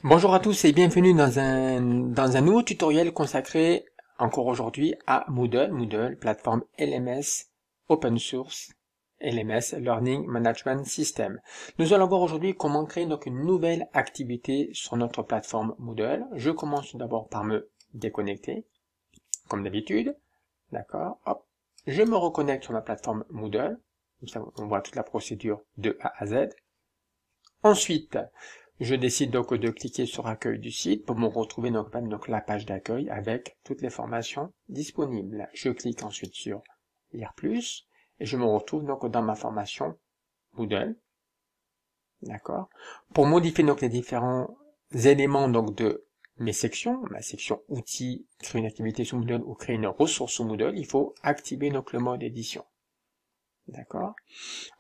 Bonjour à tous et bienvenue dans un nouveau tutoriel consacré encore aujourd'hui à Moodle, plateforme LMS Open Source, LMS Learning Management System. Nous allons voir aujourd'hui comment créer donc une nouvelle activité sur notre plateforme Moodle. Je commence tout d'abord par me déconnecter, comme d'habitude. D'accord, hop. Je me reconnecte sur ma plateforme Moodle. Comme ça, on voit toute la procédure de A à Z. Ensuite, je décide donc de cliquer sur accueil du site pour me retrouver donc la page d'accueil avec toutes les formations disponibles. Je clique ensuite sur lire plus et je me retrouve donc dans ma formation Moodle. D'accord. Pour modifier donc les différents éléments donc de mes sections, ma section outils, créer une activité sous Moodle ou créer une ressource sous Moodle, il faut activer donc le mode édition. D'accord.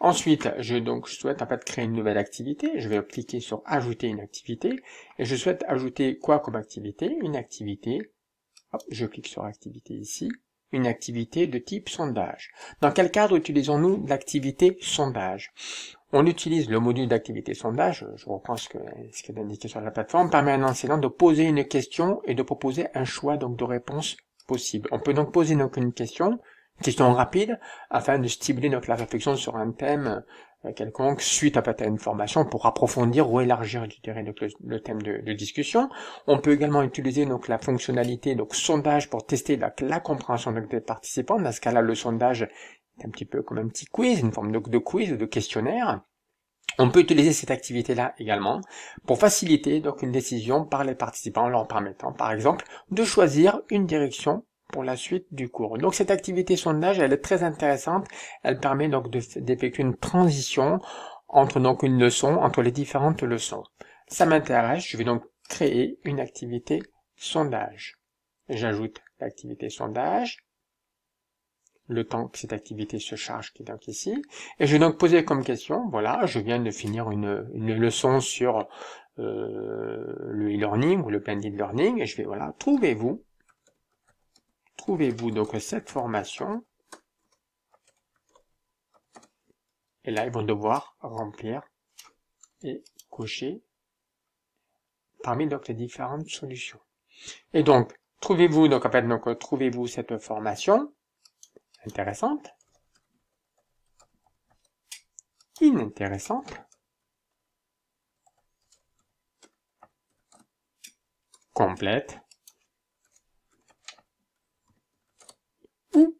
Ensuite, je souhaite en fait créer une nouvelle activité. Je vais cliquer sur ajouter une activité et je souhaite ajouter quoi comme activité? Une activité. Hop, je clique sur activité ici. Une activité de type sondage. Dans quel cadre utilisons-nous l'activité sondage? On utilise le module d'activité sondage. Je reprends ce qui est indiqué sur la plateforme. Permet à un enseignant de poser une question et de proposer un choix donc de réponse possible. On peut donc poser donc une question rapide, afin de stimuler donc la réflexion sur un thème quelconque suite à une formation pour approfondir ou élargir, je dirais, donc le thème de discussion. On peut également utiliser donc la fonctionnalité donc sondage pour tester la compréhension donc, des participants. Dans ce cas-là, le sondage est un petit peu comme un petit quiz, une forme de quiz ou de questionnaire. On peut utiliser cette activité-là également pour faciliter donc une décision par les participants, en leur permettant par exemple de choisir une direction pour la suite du cours. Donc cette activité sondage, elle est très intéressante. Elle permet donc d'effectuer une transition entre donc une leçon, entre les différentes leçons. Ça m'intéresse, je vais donc créer une activité sondage. J'ajoute l'activité sondage, le temps que cette activité se charge qui est donc ici. Et je vais donc poser comme question, voilà, je viens de finir une leçon sur le e-learning ou le blended learning, et je vais, voilà, trouvez-vous donc cette formation, et là ils vont devoir remplir et cocher parmi donc les différentes solutions. Et donc trouvez-vous donc en fait trouvez-vous cette formation intéressante, inintéressante, complète ou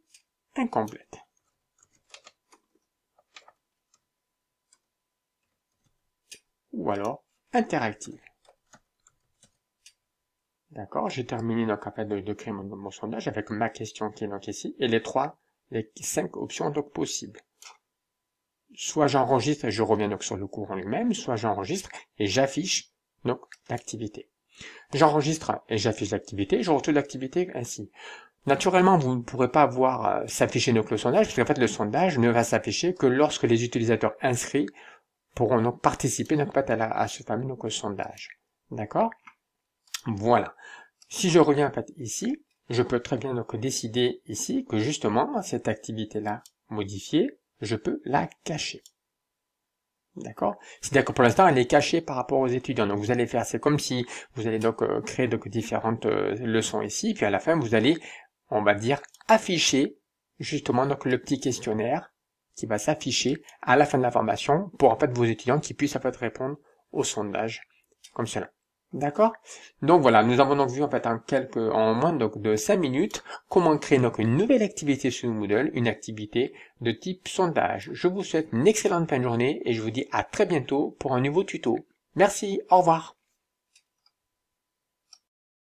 incomplète. Ou alors interactive. D'accord, j'ai terminé donc en fait de créer mon sondage avec ma question qui est donc ici et les 5 options donc possibles. Soit j'enregistre et je reviens donc sur le cours en lui-même, soit j'enregistre et j'affiche donc l'activité. J'enregistre et j'affiche l'activité, je retrouve l'activité ainsi. Naturellement, vous ne pourrez pas voir s'afficher donc le sondage, parce qu'en fait le sondage ne va s'afficher que lorsque les utilisateurs inscrits pourront donc participer donc à ce fameux donc, sondage. D'accord? Voilà. Si je reviens en fait ici, je peux très bien donc décider ici que justement cette activité-là modifiée, je peux la cacher. D'accord? C'est-à-dire que pour l'instant, elle est cachée par rapport aux étudiants. Donc vous allez faire, c'est comme si vous allez donc créer donc différentes leçons ici, puis à la fin vous allez, on va dire, afficher justement donc le petit questionnaire qui va s'afficher à la fin de la formation pour en fait vos étudiants qui puissent en fait répondre au sondage comme cela. D'accord? Donc voilà, nous avons donc vu en fait en moins donc de 5 minutes comment créer donc une nouvelle activité sur Moodle, une activité de type sondage. Je vous souhaite une excellente fin de journée et je vous dis à très bientôt pour un nouveau tuto. Merci, au revoir.